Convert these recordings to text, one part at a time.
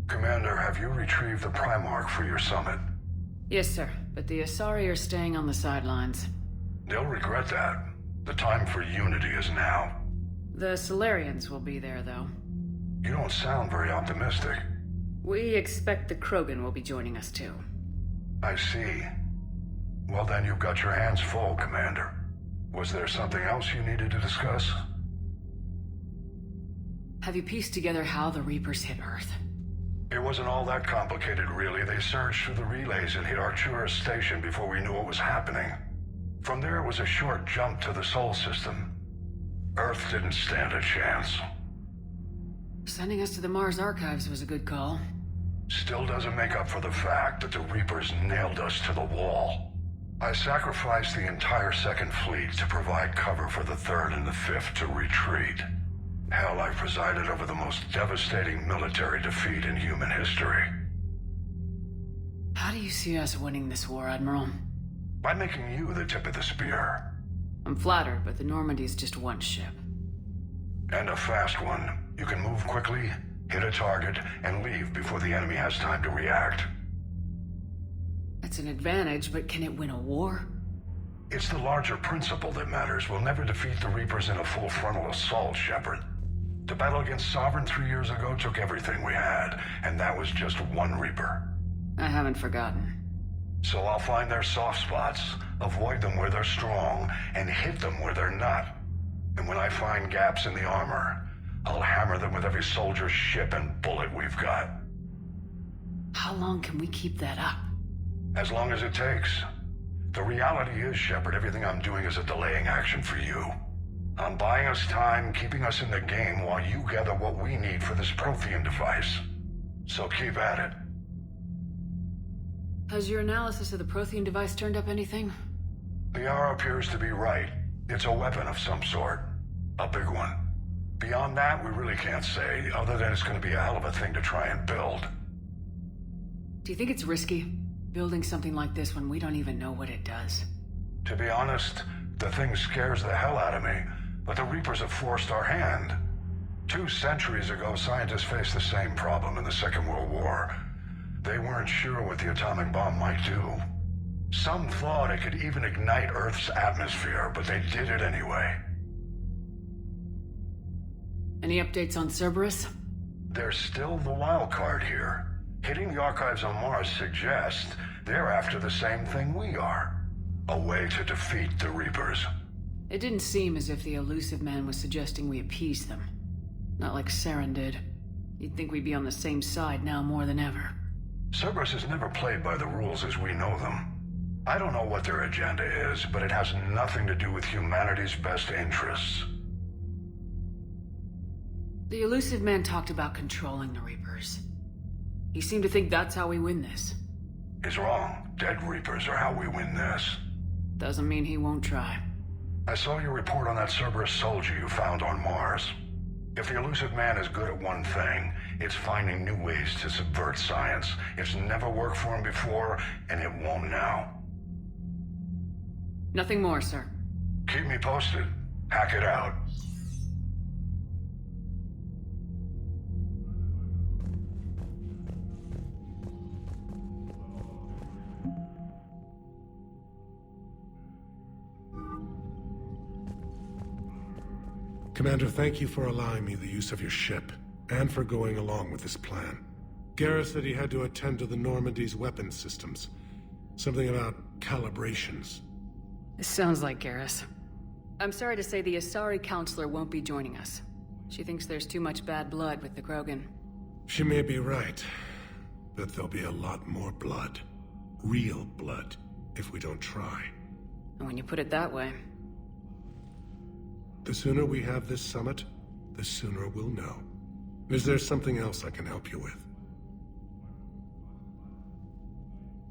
Commander, have you retrieved the Primarch for your summit? Yes, sir, but the Asari are staying on the sidelines. They'll regret that. The time for unity is now. The Solarians will be there, though. You don't sound very optimistic. We expect the Krogan will be joining us, too. I see. Well then, you've got your hands full, Commander. Was there something else you needed to discuss? Have you pieced together how the Reapers hit Earth? It wasn't all that complicated, really. They surged through the relays and hit Arcturus Station before we knew what was happening. From there, it was a short jump to the Sol system. Earth didn't stand a chance. Sending us to the Mars Archives was a good call. Still doesn't make up for the fact that the Reapers nailed us to the wall. I sacrificed the entire Second Fleet to provide cover for the Third and the Fifth to retreat. Hell, I presided over the most devastating military defeat in human history. How do you see us winning this war, Admiral? By making you the tip of the spear. I'm flattered, but the Normandy is just one ship. And a fast one. You can move quickly, hit a target, and leave before the enemy has time to react. That's an advantage, but can it win a war? It's the larger principle that matters. We'll never defeat the Reapers in a full frontal assault, Shepard. The battle against Sovereign 3 years ago took everything we had, and that was just one Reaper. I haven't forgotten. So I'll find their soft spots, avoid them where they're strong, and hit them where they're not. And when I find gaps in the armor, I'll hammer them with every soldier, ship, and bullet we've got. How long can we keep that up? As long as it takes. The reality is, Shepard, everything I'm doing is a delaying action for you. I'm buying us time, keeping us in the game while you gather what we need for this Prothean device. So keep at it. Has your analysis of the Prothean device turned up anything? The R appears to be right. It's a weapon of some sort. A big one. Beyond that, we really can't say, other than it's going to be a hell of a thing to try and build. Do you think it's risky, building something like this when we don't even know what it does? To be honest, the thing scares the hell out of me, but the Reapers have forced our hand. 2 centuries ago, scientists faced the same problem in the Second World War. They weren't sure what the atomic bomb might do. Some thought it could even ignite Earth's atmosphere, but they did it anyway. Any updates on Cerberus? They're still the wild card here. Hitting the archives on Mars suggests they're after the same thing we are. A way to defeat the Reapers. It didn't seem as if the elusive man was suggesting we appease them. Not like Saren did. You'd think we'd be on the same side now more than ever. Cerberus has never played by the rules as we know them. I don't know what their agenda is, but it has nothing to do with humanity's best interests. The elusive man talked about controlling the Reapers. He seemed to think that's how we win this. He's wrong. Dead Reapers are how we win this. Doesn't mean he won't try. I saw your report on that Cerberus soldier you found on Mars. If the elusive man is good at one thing, it's finding new ways to subvert science. It's never worked for him before, and it won't now. Nothing more, sir. Keep me posted. Hack it out. Commander, thank you for allowing me the use of your ship, and for going along with this plan. Garrus said he had to attend to the Normandy's weapons systems. Something about calibrations. This sounds like Garrus. I'm sorry to say the Asari counselor won't be joining us. She thinks there's too much bad blood with the Krogan. She may be right, but there'll be a lot more blood. Real blood, if we don't try. And when you put it that way... The sooner we have this summit, the sooner we'll know. Is there something else I can help you with?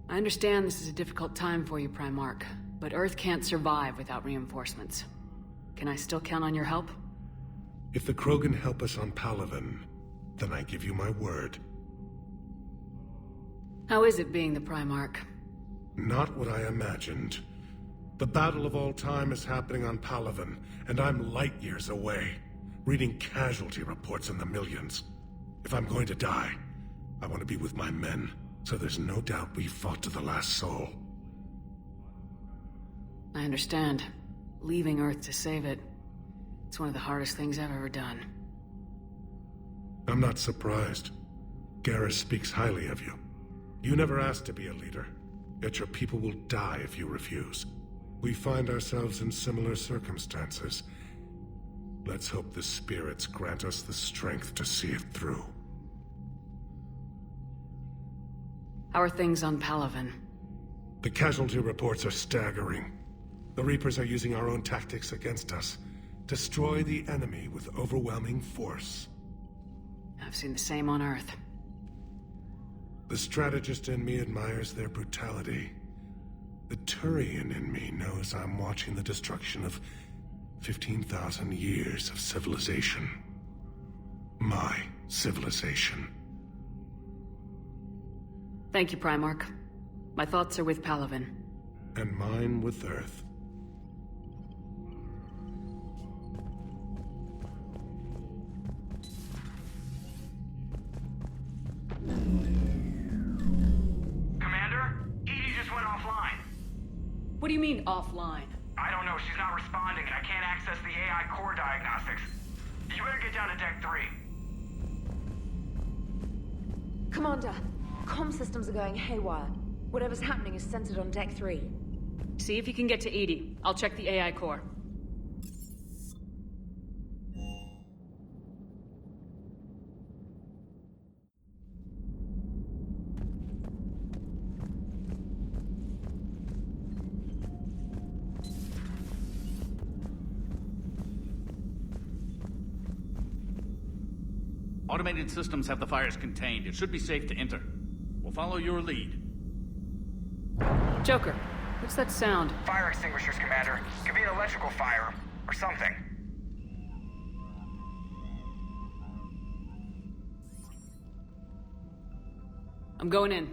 I understand this is a difficult time for you, Primarch, but Earth can't survive without reinforcements. Can I still count on your help? If the Krogan help us on Palaven, then I give you my word. How is it being the Primarch? Not what I imagined. The battle of all time is happening on Palaven, and I'm light years away, reading casualty reports in the millions. If I'm going to die, I want to be with my men, so there's no doubt we fought to the last soul. I understand. Leaving Earth to save it. It's one of the hardest things I've ever done. I'm not surprised. Garrus speaks highly of you. You never asked to be a leader, yet your people will die if you refuse. We find ourselves in similar circumstances. Let's hope the spirits grant us the strength to see it through. How are things on Palaven? The casualty reports are staggering. The Reapers are using our own tactics against us. Destroy the enemy with overwhelming force. I've seen the same on Earth. The strategist in me admires their brutality. The Turian in me knows I'm watching the destruction of 15,000 years of civilization. My civilization. Thank you, Primarch. My thoughts are with Palaven. And mine with Earth. Commander? Edie just went offline. What do you mean, offline? I don't know, she's not responding and I can't access the AI core diagnostics. You better get down to Deck 3. Commander, comm systems are going haywire. Whatever's happening is centered on Deck 3. See if you can get to Edie. I'll check the AI core. Automated systems have the fires contained. It should be safe to enter. We'll follow your lead. Joker, what's that sound? Fire extinguishers, Commander. Could be an electrical fire, or something. I'm going in.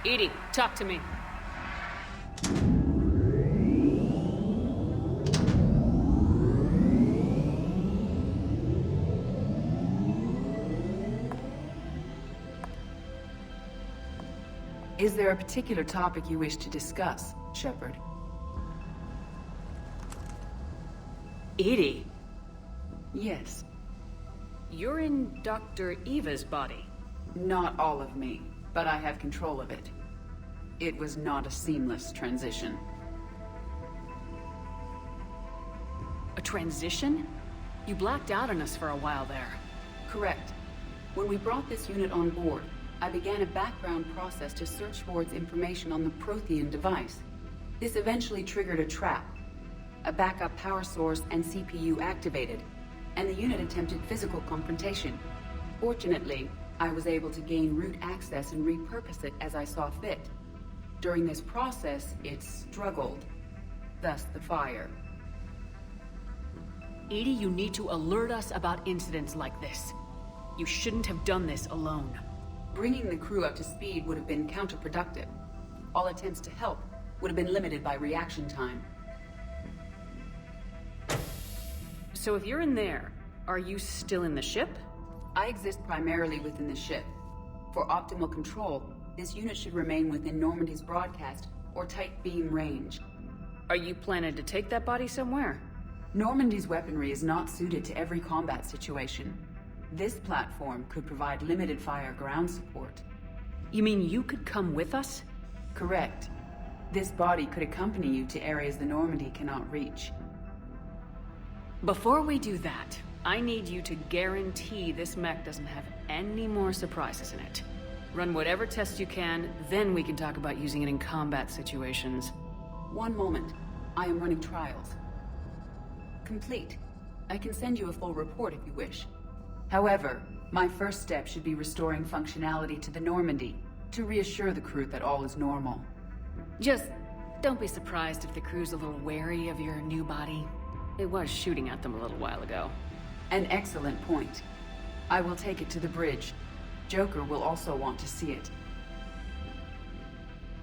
Edie, talk to me. Is there a particular topic you wish to discuss, Shepard? Edie, Yes. you're in Dr. Eva's body. Not all of me, but I have control of it. It was not a seamless transition. A transition? You blacked out on us for a while there. Correct. When we brought this unit on board, I began a background process to search for its information on the Prothean device. This eventually triggered a trap. A backup power source and CPU activated, and the unit attempted physical confrontation. Fortunately, I was able to gain root access and repurpose it as I saw fit. During this process, it struggled. Thus the fire. Edie, you need to alert us about incidents like this. You shouldn't have done this alone. Bringing the crew up to speed would have been counterproductive. All attempts to help would have been limited by reaction time. So if you're in there, are you still in the ship? I exist primarily within the ship. For optimal control, this unit should remain within Normandy's broadcast or tight beam range. Are you planning to take that body somewhere? Normandy's weaponry is not suited to every combat situation. This platform could provide limited fire ground support. You mean you could come with us? Correct. This body could accompany you to areas the Normandy cannot reach. Before we do that, I need you to guarantee this mech doesn't have any more surprises in it. Run whatever tests you can, then we can talk about using it in combat situations. One moment. I am running trials. Complete. I can send you a full report if you wish. However, my first step should be restoring functionality to the Normandy to reassure the crew that all is normal. Just don't be surprised if the crew's a little wary of your new body. It was shooting at them a little while ago. An excellent point. I will take it to the bridge. Joker will also want to see it.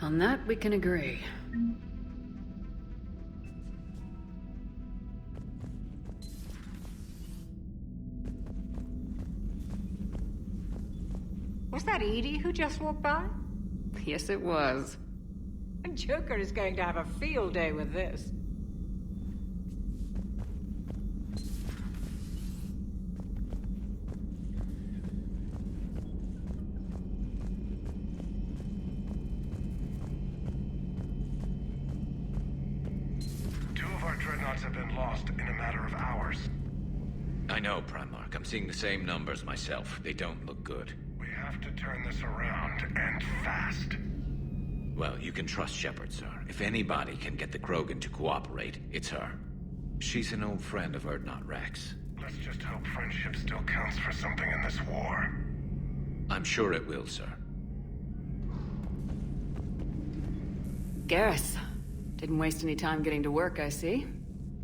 On that, we can agree. Was that Edie who just walked by? Yes, it was. Joker is going to have a field day with this. Two of our dreadnoughts have been lost in a matter of hours. I know, Primarch. I'm seeing the same numbers myself. They don't look good. We have to turn this around, and fast. Well, you can trust Shepard, sir. If anybody can get the Krogan to cooperate, it's her. She's an old friend of Urdnot Rex. Let's just hope friendship still counts for something in this war. I'm sure it will, sir. Garrus. Didn't waste any time getting to work, I see.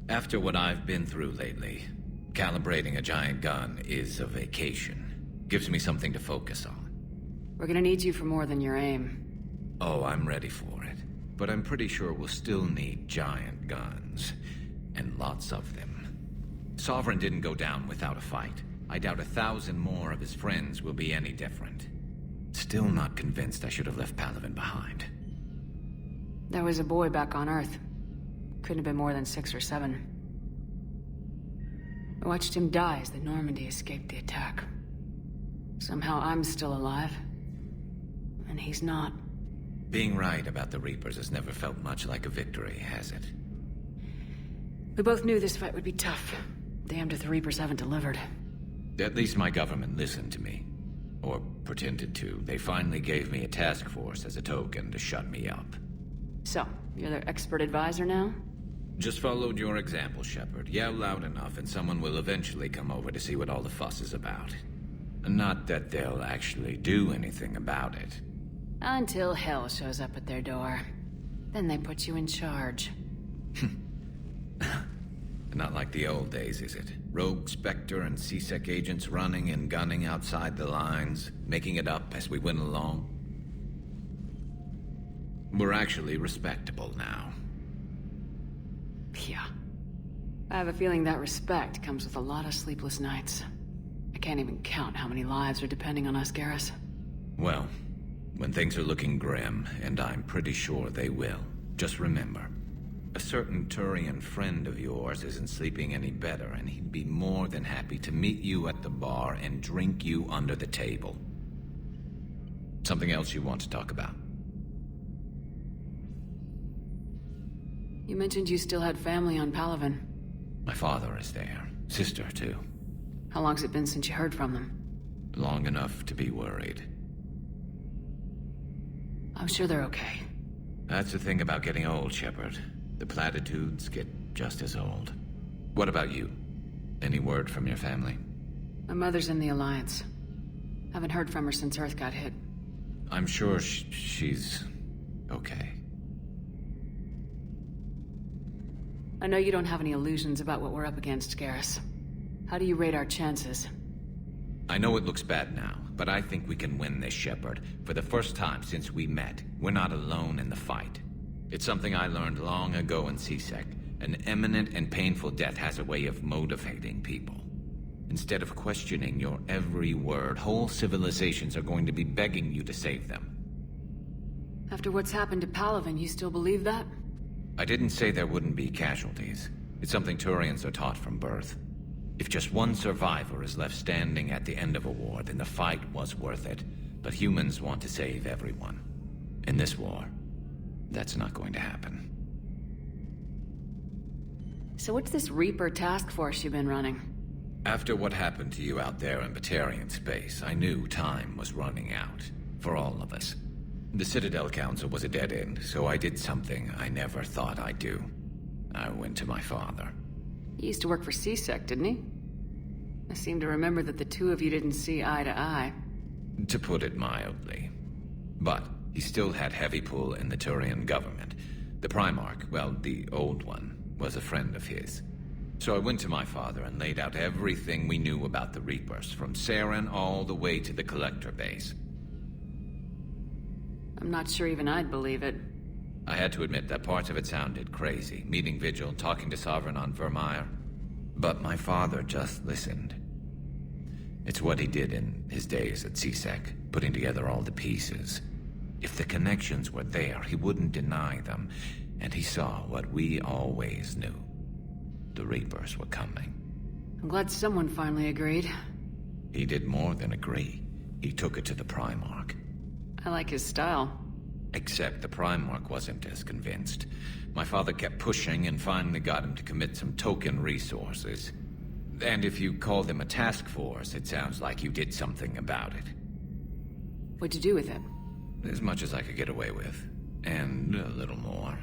After what I've been through lately, calibrating a giant gun is a vacation. Gives me something to focus on. We're gonna need you for more than your aim. Oh, I'm ready for it. But I'm pretty sure we'll still need giant guns. And lots of them. Sovereign didn't go down without a fight. I doubt 1,000 more of his friends will be any different. Still not convinced I should have left Palaven behind. There was a boy back on Earth. Couldn't have been more than 6 or 7. I watched him die as the Normandy escaped the attack. Somehow I'm still alive. And he's not. Being right about the Reapers has never felt much like a victory, has it? We both knew this fight would be tough. Damned if the Reapers haven't delivered. At least my government listened to me. Or pretended to. They finally gave me a task force as a token to shut me up. So, you're their expert advisor now? Just followed your example, Shepard. Yell loud enough and someone will eventually come over to see what all the fuss is about. Not that they'll actually do anything about it. Until hell shows up at their door. Then they put you in charge. Not like the old days, is it? Rogue Spectre and C-Sec agents running and gunning outside the lines, making it up as we went along. We're actually respectable now. Yeah. I have a feeling that respect comes with a lot of sleepless nights. I can't even count how many lives are depending on us, Garrus. Well, when things are looking grim, and I'm pretty sure they will, just remember, a certain Turian friend of yours isn't sleeping any better, and he'd be more than happy to meet you at the bar and drink you under the table. Something else you want to talk about? You mentioned you still had family on Palaven. My father is there. Sister, too. How long's it been since you heard from them? Long enough to be worried. I'm sure they're okay. That's the thing about getting old, Shepard. The platitudes get just as old. What about you? Any word from your family? My mother's in the Alliance. Haven't heard from her since Earth got hit. I'm sure she's okay. I know you don't have any illusions about what we're up against, Garrus. How do you rate our chances? I know it looks bad now, but I think we can win this, Shepard. For the first time since we met, we're not alone in the fight. It's something I learned long ago in C-Sec. An imminent and painful death has a way of motivating people. Instead of questioning your every word, whole civilizations are going to be begging you to save them. After what's happened to Palaven, you still believe that? I didn't say there wouldn't be casualties. It's something Turians are taught from birth. If just one survivor is left standing at the end of a war, then the fight was worth it. But humans want to save everyone. In this war, that's not going to happen. So what's this Reaper task force you've been running? After what happened to you out there in Batarian space, I knew time was running out. For all of us. The Citadel Council was a dead end, so I did something I never thought I'd do. I went to my father. He used to work for C-Sec, didn't he? I seem to remember that the two of you didn't see eye to eye. To put it mildly. But he still had heavy pull in the Turian government. The Primarch, well, the old one, was a friend of his. So I went to my father and laid out everything we knew about the Reapers, from Saren all the way to the Collector base. I'm not sure even I'd believe it. I had to admit that parts of it sounded crazy, meeting Vigil, talking to Sovereign on Vermeer. But my father just listened. It's what he did in his days at CSEC, putting together all the pieces. If the connections were there, he wouldn't deny them, and he saw what we always knew. The Reapers were coming. I'm glad someone finally agreed. He did more than agree. He took it to the Primarch. I like his style. Except the Primarch wasn't as convinced. My father kept pushing and finally got him to commit some token resources. And if you call them a task force, it sounds like you did something about it. What'd you do with it? As much as I could get away with. And a little more.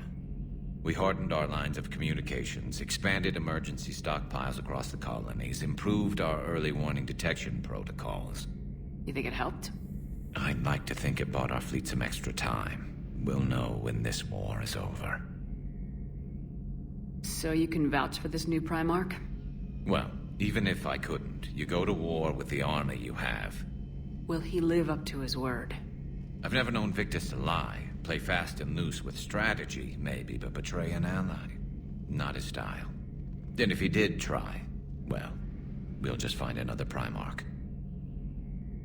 We hardened our lines of communications, expanded emergency stockpiles across the colonies, improved our early warning detection protocols. You think it helped? I'd like to think it bought our fleet some extra time. We'll know when this war is over. So you can vouch for this new Primarch? Well, even if I couldn't, you go to war with the army you have. Will he live up to his word? I've never known Victus to lie. Play fast and loose with strategy, maybe, but betray an ally. Not his style. And if he did try, well, we'll just find another Primarch.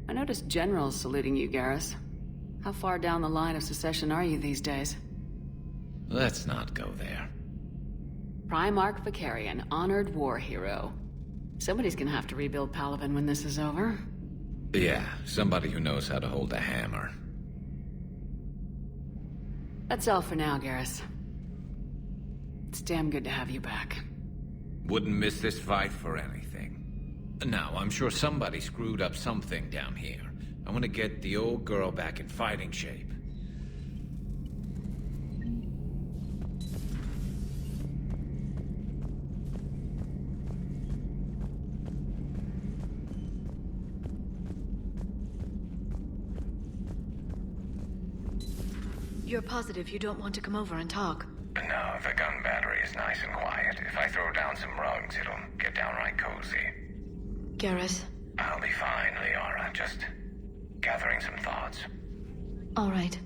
I noticed generals saluting you, Garrus. How far down the line of succession are you these days? Let's not go there. Primarch Vicarian, honored war hero. Somebody's gonna have to rebuild Palaven when this is over. Yeah, somebody who knows how to hold a hammer. That's all for now, Garrus. It's damn good to have you back. Wouldn't miss this fight for anything. Now, I'm sure somebody screwed up something down here. I want to get the old girl back in fighting shape. You're positive you don't want to come over and talk? No, the gun battery is nice and quiet. If I throw down some rugs, it'll get downright cozy. Garrus? I'll be fine, Liara. Just gathering some thoughts. All right.